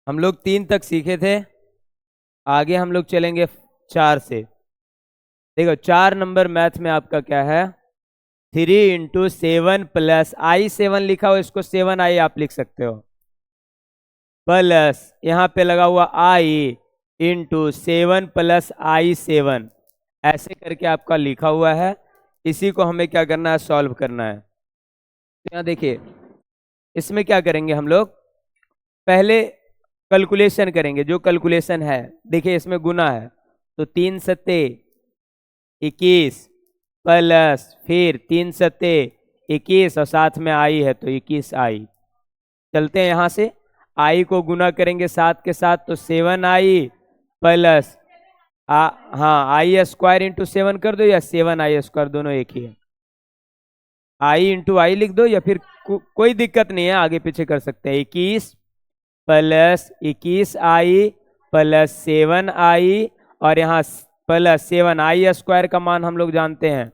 हम लोग 3 तक सीखे थे, आगे हम लोग चलेंगे 4 से। देखो 4 नंबर मैथ में आपका क्या है, 3 × 7 प्लस I7 लिखा हो, इसको 7I आप लिख सकते हो, प्लस यहाँ पे लगा हुआ I × 7 प्लस I7, ऐसे करके आपका लिखा हुआ है। इसी को हमें क्या करना है, सॉल्व करना है। तो यहाँ देखिए, इसमें क्या करेंगे हम लोग, पहले कैलकुलेशन करेंगे। जो कैलकुलेशन है, देखिए इसमें गुना है, तो 3 सत्ते 21 प्लस फिर 3 सत्ते 21 और साथ में आई है तो 21I। चलते हैं यहाँ से, आई को गुना करेंगे 7 के साथ तो 7I प्लस हाँ I² × 7 कर दो या 7I², दोनों एक ही है। I × I लिख दो या फिर कोई दिक्कत नहीं है, आगे पीछे कर सकते हैं। 21 प्लस 21I प्लस 7I और यहाँ प्लस 7I² का मान हम लोग जानते हैं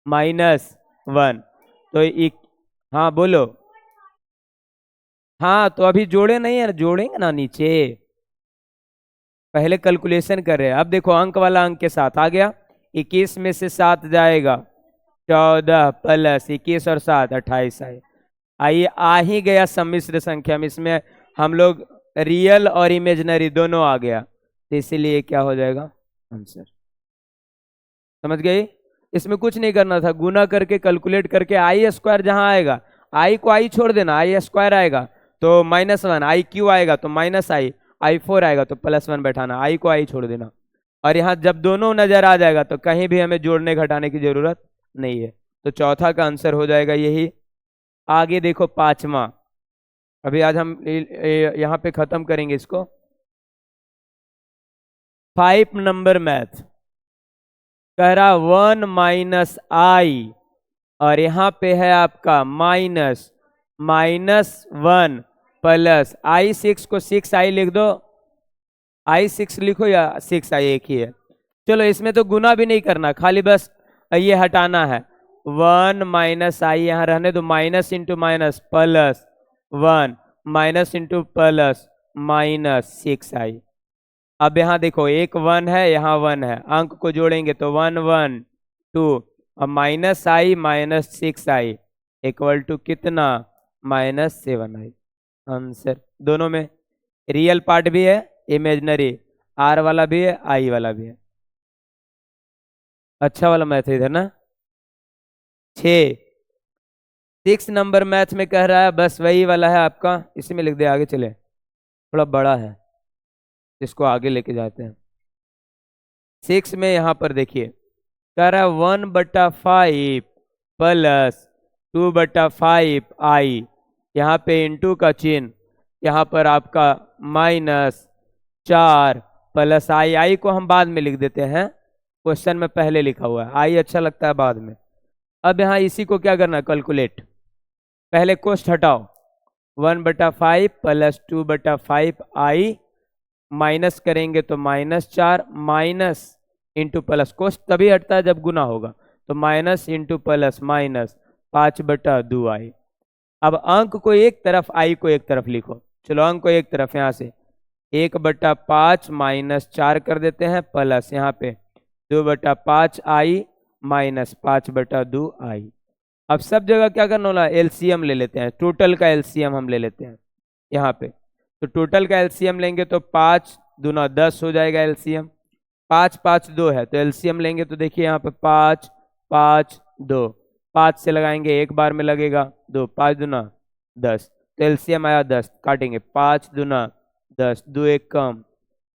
-1। तो हाँ बोलो, हाँ तो अभी जोड़े नहीं है, जोड़ेंगे ना नीचे, पहले कैलकुलेशन कर रहे हैं। अब देखो अंक वाला अंक के साथ आ गया, 21 में से 7 जाएगा 14 प्लस 21 और 7 28 आइए आ ही गया सम्मिश्र संख्या में। इसमें हम लोग रियल और इमेजिनरी दोनों आ गया, तो इसीलिए क्या हो जाएगा आंसर। समझ गए, इसमें कुछ नहीं करना था, गुना करके कैलकुलेट करके I² जहां आएगा, I को I छोड़ देना, I² आएगा तो -1, IQ आएगा तो -I, I4 आएगा तो +1 बैठाना, I को I छोड़ देना। और यहाँ जब दोनों नजर आ जाएगा तो कहीं भी हमें जोड़ने घटाने की जरूरत नहीं है, तो चौथा का आंसर हो जाएगा यही। आगे देखो 5वां, अभी आज हम यहाँ पे खत्म करेंगे इसको। 5 नंबर मैथ कह रहा 1 - I और यहाँ पे है आपका -1 प्लस I6 को 6I लिख दो, I6 लिखो या 6I एक ही है। चलो इसमें तो गुना भी नहीं करना, खाली बस ये हटाना है, 1 - I यहाँ रहने दो, minus into minus plus 1 minus into plus -6I। अब यहाँ देखो एक 1 है, यहाँ 1 है, अंक को जोड़ेंगे तो 1 1 2 और -I - 6I इक्वल टू कितना -7I। आंसर दोनों में रियल पार्ट भी है, इमेजिनरी, R वाला भी है, I वाला भी है। अच्छा वाला मैथ है इधर ना। 6 नंबर मैथ में कह रहा है बस वही वाला है आपका, इसी में लिख दे, आगे चले, थोड़ा बड़ा है, इसको आगे लेके जाते हैं। 6 में यहाँ पर देखिए कह रहा है 1/5 प्लस 2/5I, यहाँ पे इंटू का चिन्ह, यहाँ पर आपका -4 प्लस I को हम बाद में लिख देते हैं, क्वेश्चन में पहले लिखा हुआ है, I अच्छा लगता है बाद में। अब यहाँ इसी को क्या करना है, कैलकुलेट, पहले कोष्ठ हटाओ, 1/5 प्लस 2/5I माइनस करेंगे तो -4 माइनस इंटू प्लस, कोष्ठ तभी हटता है जब गुना होगा, तो माइनस इंटू प्लस -5/2I। अब अंक को एक तरफ, I को एक तरफ लिखो, चलो अंक को एक तरफ, यहाँ से 1/5 -4 कर देते हैं प्लस यहाँ पे 2/5I माइनस 5/2I। अब सब जगह क्या करना होगा, एलसीएम ले लेते हैं, टोटल का एलसीएम हम ले लेते हैं यहाँ पे, तो टोटल का एलसीएम लेंगे तो 5 दूना 10 हो जाएगा एलसीएम, 5 5 2 है तो एलसीएम लेंगे तो देखिए यहाँ पे 5 5 2, 5 से लगाएंगे एक बार में लगेगा 2, 5 दूना 10, तो एलसीएम आया 10, काटेंगे 5 दूना 10, 2 1 कम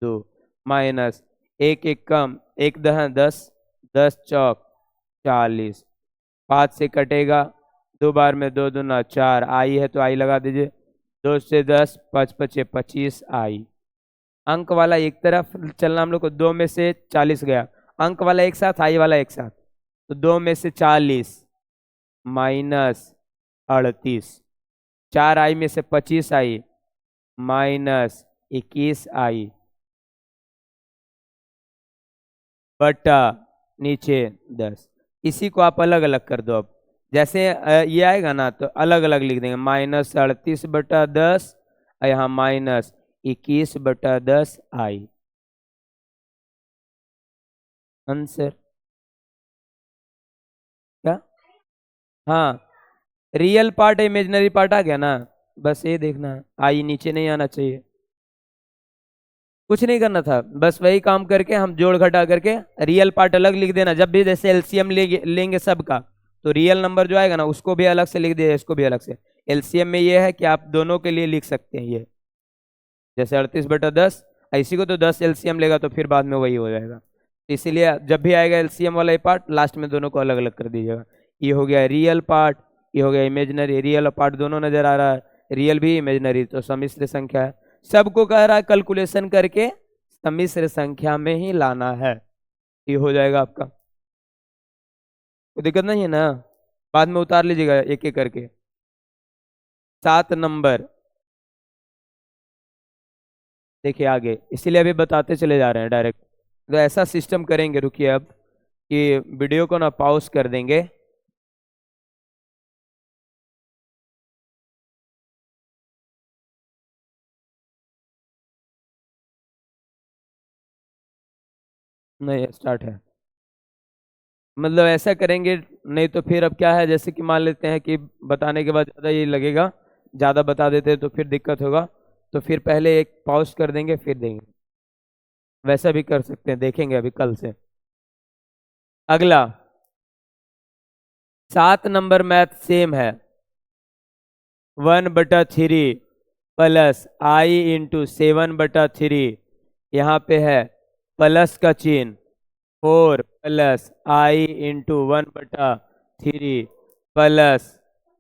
2 माइनस 1 1 कम 1 10 10, 10 चौक 40, 5 से कटेगा 2 बार में 2 दूना 4, I है तो I लगा दीजिए, 2 से 10 5 5 25I। अंक वाला एक तरफ चलना हम लोग को, 2 में से 40 गया, अंक वाला एक साथ I वाला एक साथ, तो 2 में से 40 -38, 4I में से 25I -21I बटा नीचे 10। इसी को आप अलग अलग कर दो, अब जैसे ये आएगा ना तो अलग अलग लिख देंगे, -38/10 और यहाँ 21/10 आई। आंसर क्या? हाँ, रियल पार्ट इमेजिनरी पार्ट आ गया ना, बस ये देखना है, आई नीचे नहीं आना चाहिए, कुछ नहीं करना था, बस वही काम करके हम जोड़ घटा करके रियल पार्ट अलग लिख देना। जब भी जैसे एलसीएम लेंगे सबका, तो रियल नंबर जो आएगा ना उसको भी अलग से लिख दिया, इसको भी अलग से। एलसीएम में ये है कि आप दोनों के लिए लिख सकते हैं ये, जैसे 38/10, इसी को तो 10 एलसीएम लेगा तो फिर बाद में वही हो जाएगा, इसीलिए जब भी आएगा एलसीएम वाला ये पार्ट लास्ट में दोनों को अलग अलग कर दीजिएगा। ये हो गया रियल पार्ट, ये हो गया इमेजिनरी। रियल पार्ट दोनों नजर आ रहा है, रियल भी इमेजिनरी, तो सम्मिश्र संख्या है। सबको कह रहा है कैलकुलेशन करके सम्मिश्र संख्या में ही लाना है, ये हो जाएगा आपका, कोई दिक्कत नहीं है ना, बाद में उतार लीजिएगा एक एक करके। 7 नंबर देखिए आगे, इसीलिए अभी बताते चले जा रहे हैं डायरेक्ट। तो ऐसा सिस्टम करेंगे, रुकिए अब, कि वीडियो को ना पॉज कर देंगे, नहीं स्टार्ट है, मतलब ऐसा करेंगे, नहीं तो फिर अब क्या है, जैसे कि मान लेते हैं कि बताने के बाद ज़्यादा ये लगेगा, ज़्यादा बता देते हैं तो फिर दिक्कत होगा, तो फिर पहले एक पॉज कर देंगे फिर देंगे, वैसा भी कर सकते हैं, देखेंगे अभी कल से। अगला 7 नंबर मैथ सेम है, 1/3 प्लस आई इंटू 7/3, यहाँ पे है प्लस का चिन्ह, 4 प्लस आई इंटू 1/3 प्लस,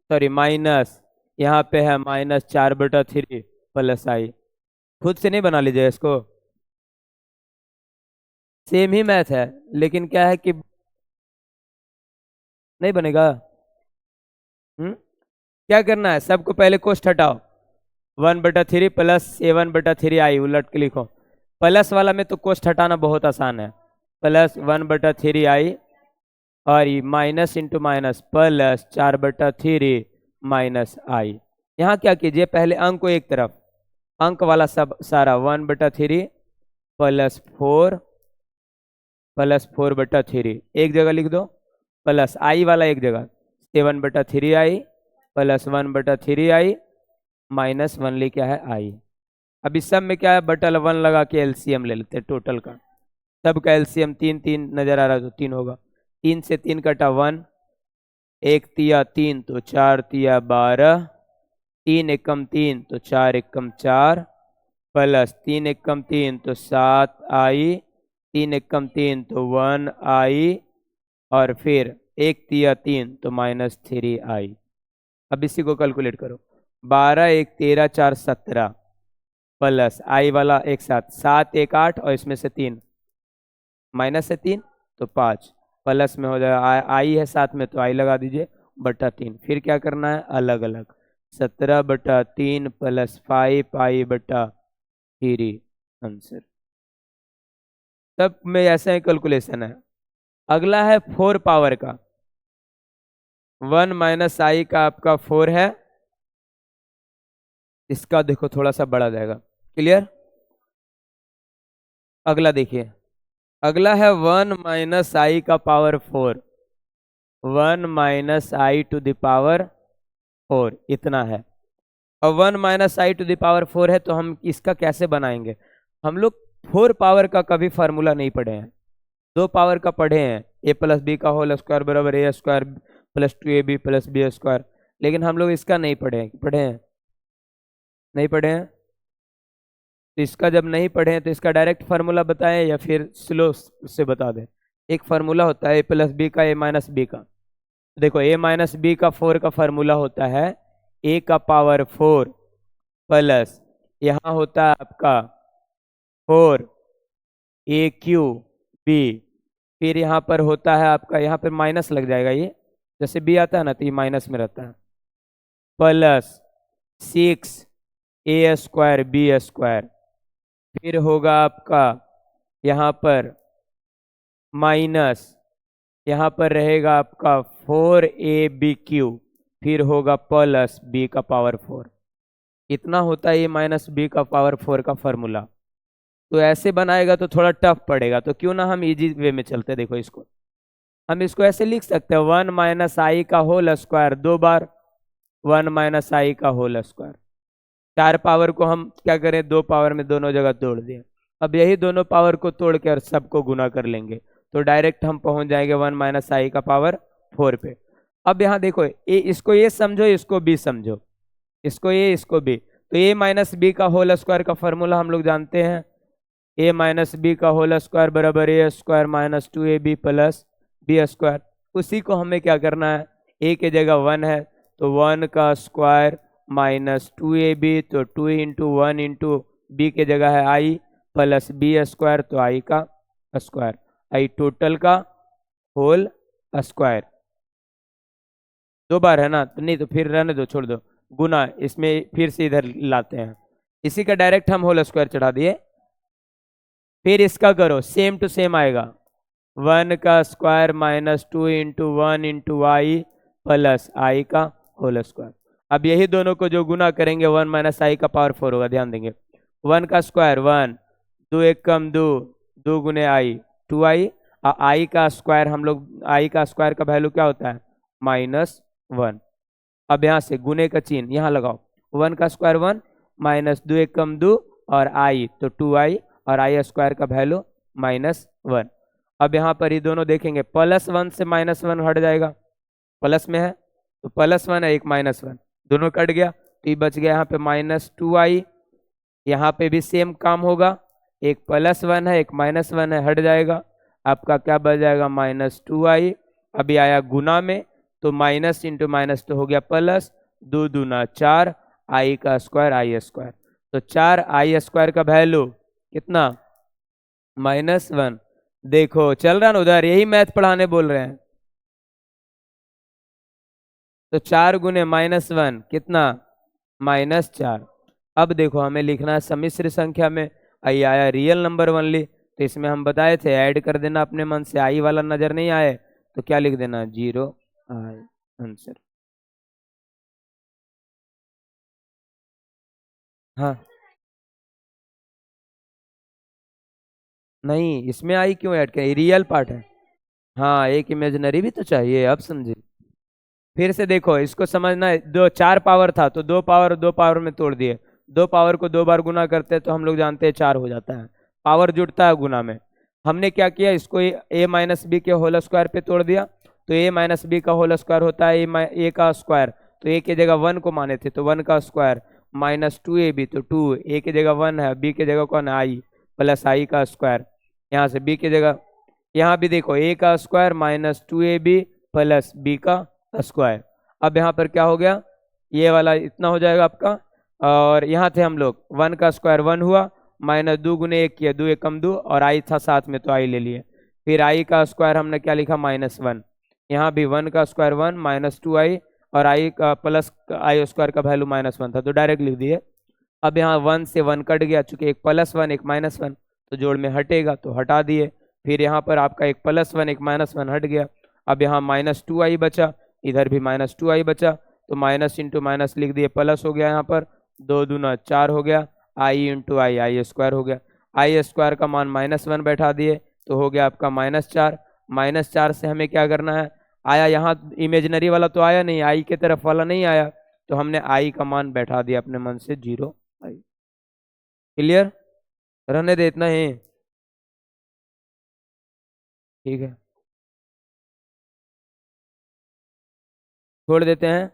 सॉरी माइनस, यहाँ पे है -4/3 प्लस आई। खुद से नहीं बना लीजिए इसको, सेम ही मैथ है, लेकिन क्या है कि नहीं बनेगा। क्या करना है, सबको पहले कोष्ठ हटाओ, 1/3 प्लस 7/3 आई उलट के लिखो। प्लस वाला में तो कोष्ठ हटाना बहुत आसान है, प्लस 1/3 आई, और ये minus into minus plus 4/3 minus I. यहाँ क्या कीजिए, पहले अंक को एक तरफ, अंक वाला सब सारा 1/3 प्लस 4/3 एक जगह लिख दो, प्लस आई वाला एक जगह, 7/3 आई प्लस 1/3 आई माइनस 1 ले क्या है आई। अब इस सब में क्या है, बटल 1 लगा के एलसीएम ले लेते हैं टोटल का, सब का एलसीएम 3 3 नजर आ रहा है तो 3 होगा, 3 से 3 कटा 1, 1 तिया 3 तो 4 तिया 12, 3 एकम 3 तो 4 एकम 4, प्लस 3 एकम 3 तो 7 आई, 3 एकम 3 तो 1 आई, और फिर 1 तिया 3 तो -3 आई। अब इसी को कैलकुलेट करो, 12 1 13 4 17 प्लस आई वाला एक साथ 7 1 8 और इसमें से 3 माइनस से 3 तो 5, प्लस में हो जाएगा आई है साथ में तो आई लगा दीजिए बटा 3, फिर क्या करना है अलग अलग, 17/3 प्लस 5 आई बटा 3 आंसर। सब में ऐसा ही कैलकुलेशन है। अगला है 4 पावर का, 1 माइनस आई का आपका 4 है, इसका देखो थोड़ा सा बढ़ा जाएगा, क्लियर। अगला देखिए, अगला है 1 माइनस आई का power 4, 1 minus I to the power 4 इतना है, और 1 minus I to the power 4 है, तो हम इसका कैसे बनाएंगे। हम लोग 4 पावर का कभी फार्मूला नहीं पढ़े हैं, 2 पावर का पढ़े हैं, ए प्लस बी का होल स्क्वायर बराबर A square plus 2ab plus B square, लेकिन हम लोग इसका नहीं पढ़े हैं, पढ़े हैं नहीं पढ़े हैं। तो इसका जब नहीं पढ़े हैं तो इसका डायरेक्ट फार्मूला बताएं या फिर स्लो से बता दें। एक फार्मूला होता है ए प्लस बी का ए माइनस बी का, देखो ए माइनस बी का 4 का फार्मूला होता है ए का पावर 4 प्लस यहाँ होता है आपका 4 ए क्यू बी, फिर यहाँ पर होता है आपका, यहाँ पर माइनस लग जाएगा, ये जैसे बी आता है ना तो ये माइनस में रहता है, प्लस 6 ए स्क्वायर बी स्क्वायर, फिर होगा आपका यहाँ पर माइनस, यहाँ पर रहेगा आपका 4ab क्यू, फिर होगा प्लस बी का पावर 4, इतना होता है ए माइनस बी का पावर 4 का फॉर्मूला। तो ऐसे बनाएगा तो थोड़ा टफ पड़ेगा, तो क्यों ना हम इजी वे में चलते। देखो इसको हम इसको ऐसे लिख सकते हैं 1 माइनस आई का whole square, 2 bar 1 minus I का होल स्क्वायर। 4 पावर को हम क्या करें, 2 पावर में दोनों जगह तोड़ दिए। अब यही दोनों पावर को तोड़ के और सबको गुना कर लेंगे, तो डायरेक्ट हम पहुंच जाएंगे 1 माइनस आई का पावर 4 पे। अब यहाँ देखो इसको ये समझो, इसको बी समझो, इसको ए इसको बी। तो ए माइनस बी का होल स्क्वायर का फॉर्मूला हम लोग जानते हैं, ए माइनस बी का होल स्क्वायर बराबर A square minus 2ab plus B square. उसी को हमें क्या करना है, ए की जगह 1 है तो 1 का स्क्वायर माइनस 2ab, तो 2 इंटू 1 इंटू बी के जगह है आई प्लस बी स्क्वायर, तो आई का स्क्वायर, आई टोटल का होल स्क्वायर। 2 बार है ना, तो नहीं तो फिर रहने दो, छोड़ दो, गुना इसमें फिर से इधर लाते हैं, इसी का डायरेक्ट हम होल स्क्वायर चढ़ा दिए। फिर इसका करो, सेम टू सेम आएगा, 1 का स्क्वायर माइनस 2 इंटू 1 इंटू आई प्लस आई का होल स्क्वायर। अब यही दोनों को जो गुना करेंगे 1 माइनस आई का पावर 4 होगा, ध्यान देंगे। 1 का स्क्वायर 1, 2 एक कम 2, 2 गुने आई 2 आई, आई का स्क्वायर हम लोग, आई का स्क्वायर का वैल्यू क्या होता है -1। अब यहाँ से गुने का चिन्ह यहाँ लगाओ, 1 का स्क्वायर 1 माइनस 2 एक कम 2 और आई तो 2 आई, और आई स्क्वायर का वैल्यू -1। अब यहाँ पर ये दोनों देखेंगे, +1 से -1 हट जाएगा, प्लस में है तो +1 है, एक -1, दोनों कट गया तो ये बच गया यहाँ पे -2i। यहाँ पे भी सेम काम होगा, एक +1 है एक -1 है, हट जाएगा, आपका क्या बच जाएगा -2i। अभी आया गुना में तो माइनस इंटू माइनस तो हो गया प्लस, 2 दूना 4, आई का स्क्वायर आई स्क्वायर, तो 4 आई स्क्वायर का वैल्यू कितना -1। देखो चल रहा ना उधर, यही मैथ पढ़ाने बोल रहे हैं। तो 4 गुने -1 कितना -4। अब देखो हमें लिखना है सम्मिश्र संख्या में, आई आया रियल नंबर ओनली, तो इसमें हम बताए थे ऐड कर देना अपने मन से, आई वाला नजर नहीं आए तो क्या लिख देना 0 आई आंसर। हाँ नहीं, इसमें आई क्यों ऐड किया, रियल पार्ट है। हाँ एक इमेजिनरी भी तो चाहिए, अब समझे। फिर से देखो इसको समझना है, 4 पावर था तो 2 पावर 2 पावर में तोड़ दिए, 2 पावर को 2 बार गुना करते हैं तो हम लोग जानते हैं 4 हो जाता है, पावर जुड़ता है गुना में। हमने क्या किया, इसको ए माइनस बी के होल स्क्वायर पे तोड़ दिया, तो ए माइनस बी का होल स्क्वायर होता है ए का स्क्वायर, तो ए की जगह 1 को माने थे तो 1 का स्क्वायर -2ab, तो 2, ए की जगह 1 है, बी की जगह कौन है आई प्लस आई का स्क्वायर, यहाँ से बी की जगह, यहाँ भी देखो ए का स्क्वायर -2ab प्लस बी का स्क्वायर। अब यहाँ पर क्या हो गया, ये वाला इतना हो जाएगा आपका, और यहाँ थे हम लोग 1 का स्क्वायर 1 हुआ, -2 गुने 1 किया, 2 एक कम 2 और आई था साथ में तो आई ले लिए, फिर आई का स्क्वायर हमने क्या लिखा -1, यहाँ भी 1 का स्क्वायर 1 -2i और आई का प्लस आई स्क्वायर का वैल्यू -1 था तो डायरेक्ट लिख दिए। अब यहाँ 1 से 1 कट गया, चूंकि एक +1 एक -1 तो जोड़ में हटेगा तो हटा दिए, फिर यहाँ पर आपका एक +1 एक -1 हट गया, अब यहाँ -2i बचा, इधर भी -2i बचा, तो माइनस इंटू माइनस लिख दिए, प्लस हो गया, यहाँ पर 2 दूना 4 हो गया, आई इंटू आई आई स्क्वायर हो गया, आई स्क्वायर का मान -1 बैठा दिए तो हो गया आपका -4। -4 से हमें क्या करना है, आया यहाँ इमेजिनरी वाला तो आया नहीं, आई के तरफ वाला नहीं आया, तो हमने आई का मान बैठा दिया अपने मन से 0 आई। क्लियर, रहने दे इतना ही, ठीक है छोड़ देते हैं।